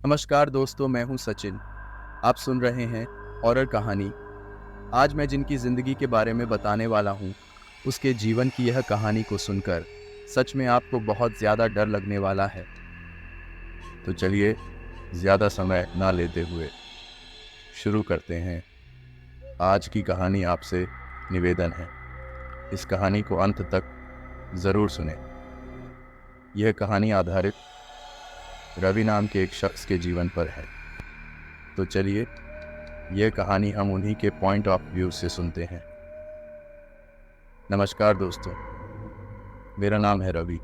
नमस्कार दोस्तों, मैं हूं सचिन। आप सुन रहे हैं हॉरर कहानी। आज मैं जिनकी ज़िंदगी के बारे में बताने वाला हूं, उसके जीवन की यह कहानी को सुनकर सच में आपको बहुत ज़्यादा डर लगने वाला है। तो चलिए, ज़्यादा समय ना लेते हुए शुरू करते हैं। आज की कहानी आपसे निवेदन है, इस कहानी को अंत तक ज़रूर सुनें। यह कहानी आधारित रवि नाम के एक शख्स के जीवन पर है। तो चलिए, यह कहानी हम उन्हीं के पॉइंट ऑफ व्यू से सुनते हैं। नमस्कार दोस्तों, मेरा नाम है रवि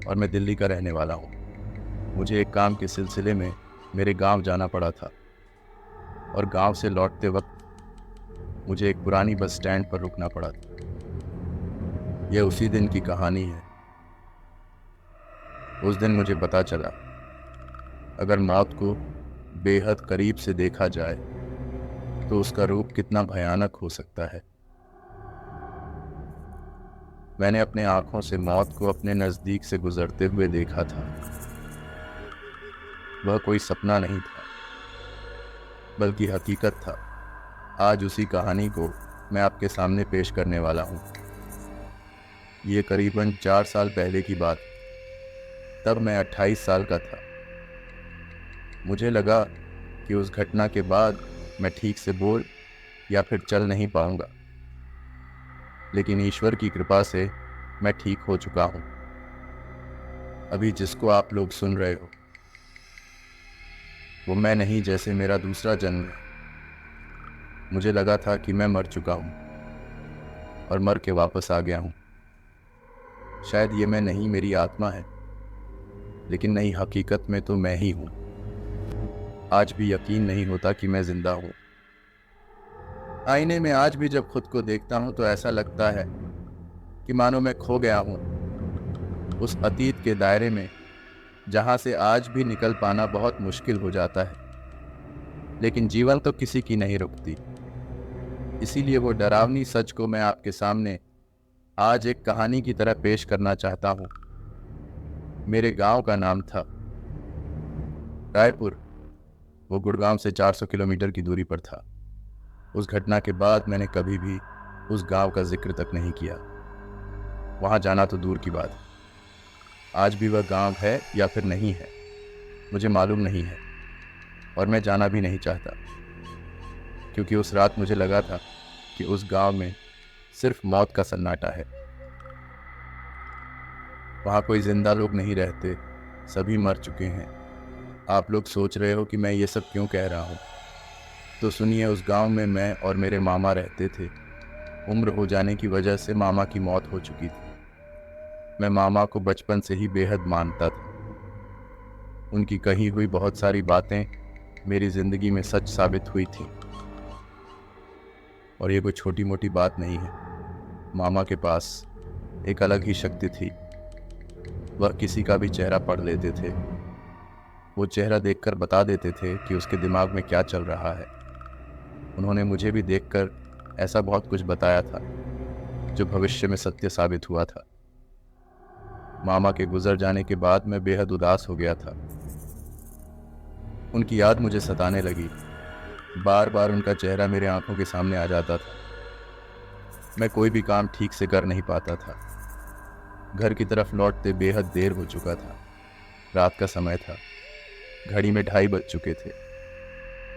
और मैं दिल्ली का रहने वाला हूँ। मुझे एक काम के सिलसिले में मेरे गांव जाना पड़ा था और गांव से लौटते वक्त मुझे एक पुरानी बस स्टैंड पर रुकना पड़ा था। यह उसी दिन की कहानी है। उस दिन मुझे पता चला, अगर मौत को बेहद करीब से देखा जाए तो उसका रूप कितना भयानक हो सकता है। मैंने अपने आंखों से मौत को अपने नज़दीक से गुजरते हुए देखा था। वह कोई सपना नहीं था, बल्कि हकीकत था। आज उसी कहानी को मैं आपके सामने पेश करने वाला हूँ। ये करीबन 4 साल पहले की बात। तब मैं 28 साल का था। मुझे लगा कि उस घटना के बाद मैं ठीक से बोल या फिर चल नहीं पाऊंगा, लेकिन ईश्वर की कृपा से मैं ठीक हो चुका हूँ। अभी जिसको आप लोग सुन रहे हो, वो मैं नहीं, जैसे मेरा दूसरा जन्म है। मुझे लगा था कि मैं मर चुका हूँ और मर के वापस आ गया हूँ। शायद ये मैं नहीं, मेरी आत्मा है, लेकिन नहीं, हकीकत में तो मैं ही हूँ। आज भी यकीन नहीं होता कि मैं जिंदा हूँ। आईने में आज भी जब खुद को देखता हूँ तो ऐसा लगता है कि मानो मैं खो गया हूँ उस अतीत के दायरे में, जहाँ से आज भी निकल पाना बहुत मुश्किल हो जाता है। लेकिन जीवन तो किसी की नहीं रुकती, इसीलिए वो डरावनी सच को मैं आपके सामने आज एक कहानी की तरह पेश करना चाहता हूँ। मेरे गांव का नाम था रायपुर। वो गुड़गांव से 400 किलोमीटर की दूरी पर था। उस घटना के बाद मैंने कभी भी उस गांव का जिक्र तक नहीं किया। वहां जाना तो दूर की बात है। आज भी वह गांव है या फिर नहीं है, मुझे मालूम नहीं है और मैं जाना भी नहीं चाहता, क्योंकि उस रात मुझे लगा था कि उस गांव में सिर्फ मौत का सन्नाटा है। वहां कोई जिंदा लोग नहीं रहते, सभी मर चुके हैं। आप लोग सोच रहे हो कि मैं ये सब क्यों कह रहा हूँ, तो सुनिए। उस गांव में मैं और मेरे मामा रहते थे। उम्र हो जाने की वजह से मामा की मौत हो चुकी थी। मैं मामा को बचपन से ही बेहद मानता था। उनकी कही हुई बहुत सारी बातें मेरी जिंदगी में सच साबित हुई थी। और ये कोई छोटी मोटी बात नहीं है। मामा के पास एक अलग ही शक्ति थी। वह किसी का भी चेहरा पढ़ लेते थे। वो चेहरा देखकर बता देते थे कि उसके दिमाग में क्या चल रहा है। उन्होंने मुझे भी देखकर ऐसा बहुत कुछ बताया था जो भविष्य में सत्य साबित हुआ था। मामा के गुजर जाने के बाद मैं बेहद उदास हो गया था। उनकी याद मुझे सताने लगी। बार बार उनका चेहरा मेरे आंखों के सामने आ जाता था। मैं कोई भी काम ठीक से कर नहीं पाता था। घर की तरफ लौटते बेहद देर हो चुका था। रात का समय था। घड़ी में 2:30 बज चुके थे।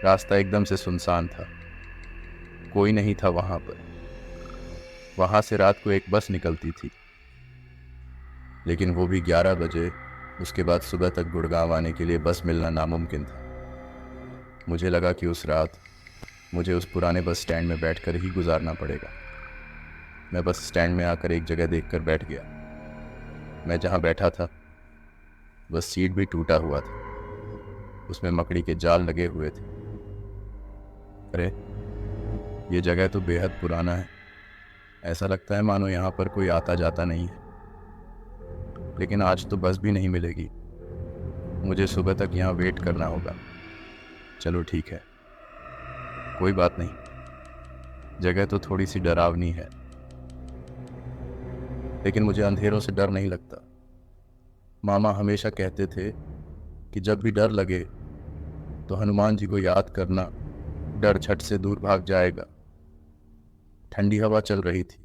रास्ता एकदम से सुनसान था। कोई नहीं था वहां पर। वहां से रात को एक बस निकलती थी, लेकिन वो भी 11 बजे। उसके बाद सुबह तक गुड़गांव आने के लिए बस मिलना नामुमकिन था। मुझे लगा कि उस रात मुझे उस पुराने बस स्टैंड में बैठकर ही गुजारना पड़ेगा। मैं बस स्टैंड में आकर एक जगह देखकर बैठ गया। मैं जहाँ बैठा था, बस सीट भी टूटा हुआ था। उसमें मकड़ी के जाल लगे हुए थे। अरे, ये जगह तो बेहद पुराना है। ऐसा लगता है मानो यहाँ पर कोई आता जाता नहीं है। लेकिन आज तो बस भी नहीं मिलेगी। मुझे सुबह तक यहाँ वेट करना होगा। चलो ठीक है, कोई बात नहीं। जगह तो थोड़ी सी डरावनी है, लेकिन मुझे अंधेरों से डर नहीं लगता। मामा हमेशा कहते थे कि जब भी डर लगे तो हनुमान जी को याद करना डर झट से दूर भाग जाएगा। ठंडी हवा चल रही थी।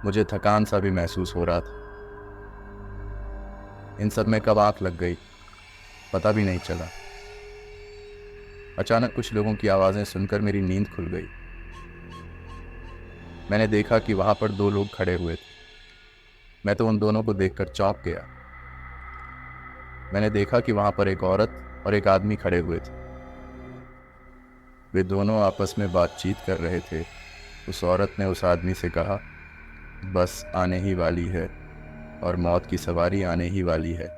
मुझे थकान सा भी महसूस हो रहा था। इन सब में कब आंख लग गई पता भी नहीं चला। अचानक कुछ लोगों की आवाज़ें सुनकर मेरी नींद खुल गई। मैंने देखा कि वहां पर दो लोग खड़े हुए थे। मैं तो उन दोनों को देखकर चौंक गया। मैंने देखा कि वहां पर एक औरत और एक आदमी खड़े हुए थे। वे दोनों आपस में बातचीत कर रहे थे। उस औरत ने उस आदमी से कहा, बस आने ही वाली है और मौत की सवारी आने ही वाली है।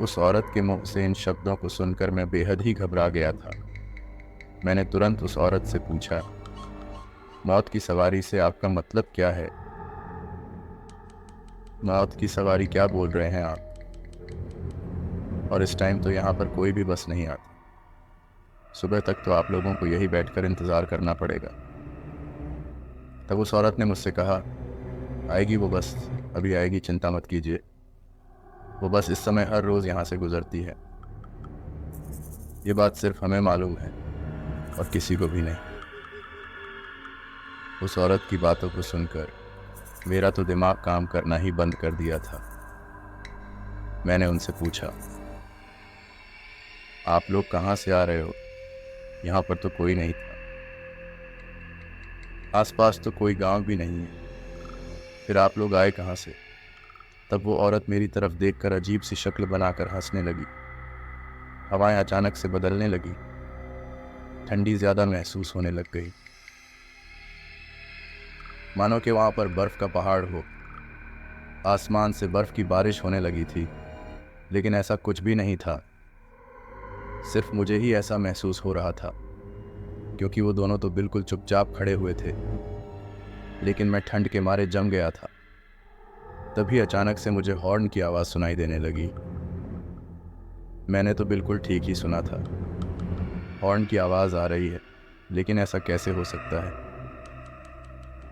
उस औरत के मुंह से इन शब्दों को सुनकर मैं बेहद ही घबरा गया था। मैंने तुरंत उस औरत से पूछा, मौत की सवारी से आपका मतलब क्या है? मौत की सवारी क्या बोल रहे हैं आप? और इस टाइम तो यहाँ पर कोई भी बस नहीं आती। सुबह तक तो आप लोगों को यही बैठकर इंतज़ार करना पड़ेगा। तब उस औरत ने मुझसे कहा, आएगी वो बस, अभी आएगी, चिंता मत कीजिए। वो बस इस समय हर रोज़ यहाँ से गुजरती है। ये बात सिर्फ हमें मालूम है और किसी को भी नहीं। उस औरत की बातों को सुनकर मेरा तो दिमाग काम करना ही बंद कर दिया था। मैंने उनसे पूछा, आप लोग कहाँ से आ रहे हो? यहाँ पर तो कोई नहीं था। आसपास तो कोई गांव भी नहीं है। फिर आप लोग आए कहाँ से? तब वो औरत मेरी तरफ देखकर अजीब सी शक्ल बनाकर हंसने लगी। हवाएं अचानक से बदलने लगी। ठंडी ज़्यादा महसूस होने लग गई, मानो कि वहाँ पर बर्फ़ का पहाड़ हो। आसमान से बर्फ़ की बारिश होने लगी थी, लेकिन ऐसा कुछ भी नहीं था। सिर्फ मुझे ही ऐसा महसूस हो रहा था, क्योंकि वो दोनों तो बिल्कुल चुपचाप खड़े हुए थे। लेकिन मैं ठंड के मारे जम गया था। तभी अचानक से मुझे हॉर्न की आवाज़ सुनाई देने लगी। मैंने तो बिल्कुल ठीक ही सुना था। हॉर्न की आवाज़ आ रही है, लेकिन ऐसा कैसे हो सकता है?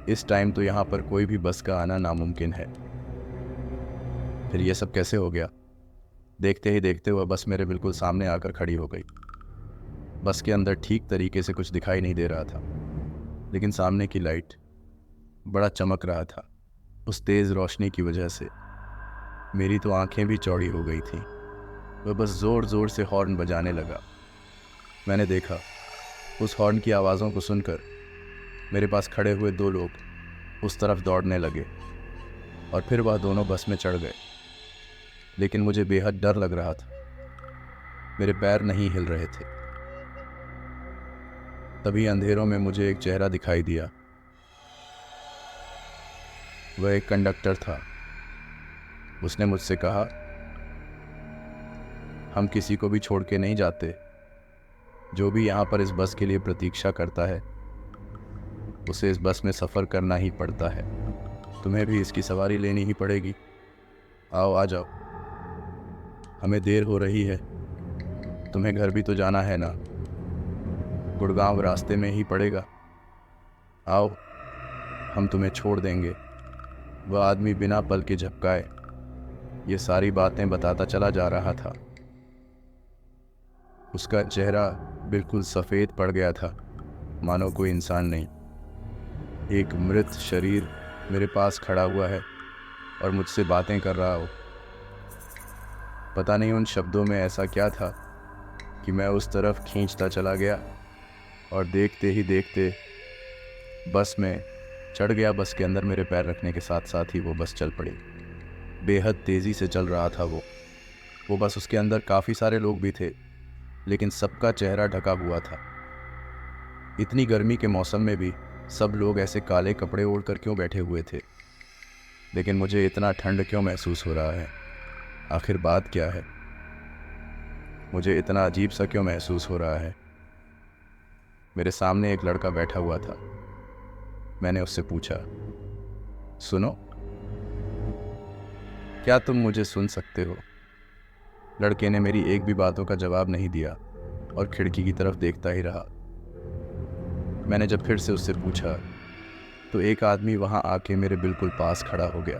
इस टाइम तो यहाँ पर कोई भी बस का आना नामुमकिन है। फिर ये सब कैसे हो गया? देखते ही देखते वह बस मेरे बिल्कुल सामने आकर खड़ी हो गई। बस के अंदर ठीक तरीके से कुछ दिखाई नहीं दे रहा था, लेकिन सामने की लाइट बड़ा चमक रहा था। उस तेज़ रोशनी की वजह से मेरी तो आंखें भी चौड़ी हो गई थीं। वह बस ज़ोर ज़ोर से हॉर्न बजाने लगा। मैंने देखा, उस हॉर्न की आवाज़ों को सुनकर मेरे पास खड़े हुए दो लोग उस तरफ दौड़ने लगे और फिर वह दोनों बस में चढ़ गए। लेकिन मुझे बेहद डर लग रहा था। मेरे पैर नहीं हिल रहे थे। तभी अंधेरों में मुझे एक चेहरा दिखाई दिया। वह एक कंडक्टर था। उसने मुझसे कहा, हम किसी को भी छोड़ के नहीं जाते। जो भी यहाँ पर इस बस के लिए प्रतीक्षा करता है, उसे इस बस में सफ़र करना ही पड़ता है। तुम्हें भी इसकी सवारी लेनी ही पड़ेगी। आओ, आ जाओ, हमें देर हो रही है। तुम्हें घर भी तो जाना है ना। गुड़गांव रास्ते में ही पड़ेगा। आओ, हम तुम्हें छोड़ देंगे। वह आदमी बिना पल के झपकाए ये सारी बातें बताता चला जा रहा था। उसका चेहरा बिल्कुल सफ़ेद पड़ गया था, मानो कोई इंसान नहीं, एक मृत शरीर मेरे पास खड़ा हुआ है और मुझसे बातें कर रहा हो। पता नहीं उन शब्दों में ऐसा क्या था कि मैं उस तरफ खींचता चला गया और देखते ही देखते बस में चढ़ गया। बस के अंदर मेरे पैर रखने के साथ साथ ही वो बस चल पड़ी। बेहद तेज़ी से चल रहा था वो बस। उसके अंदर काफ़ी सारे लोग भी थे, लेकिन सबका चेहरा ढका हुआ था। इतनी गर्मी के मौसम में भी सब लोग ऐसे काले कपड़े ओढ़ कर क्यों बैठे हुए थे? लेकिन मुझे इतना ठंड क्यों महसूस हो रहा है? आखिर बात क्या है? मुझे इतना अजीब सा क्यों महसूस हो रहा है? मेरे सामने एक लड़का बैठा हुआ था। मैंने उससे पूछा, सुनो, क्या तुम मुझे सुन सकते हो? लड़के ने मेरी एक भी बातों का जवाब नहीं दिया और खिड़की की तरफ देखता ही रहा। मैंने जब फिर से उससे पूछा तो एक आदमी वहां आके मेरे बिल्कुल पास खड़ा हो गया।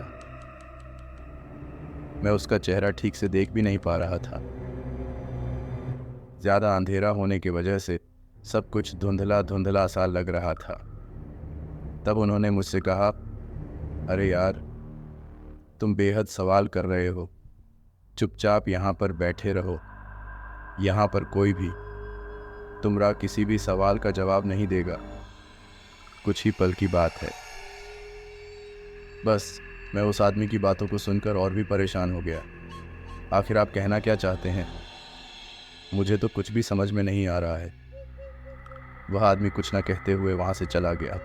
मैं उसका चेहरा ठीक से देख भी नहीं पा रहा था। ज़्यादा अंधेरा होने की वजह से सब कुछ धुंधला धुंधला सा लग रहा था। तब उन्होंने मुझसे कहा, अरे यार, तुम बेहद सवाल कर रहे हो, चुपचाप यहाँ पर बैठे रहो। यहाँ पर कोई भी तुमरा किसी भी सवाल का जवाब नहीं देगा। कुछ ही पल की बात है। बस मैं उस आदमी की बातों को सुनकर और भी परेशान हो गया। आखिर आप कहना क्या चाहते हैं? मुझे तो कुछ भी समझ में नहीं आ रहा है। वह आदमी कुछ न कहते हुए वहाँ से चला गया।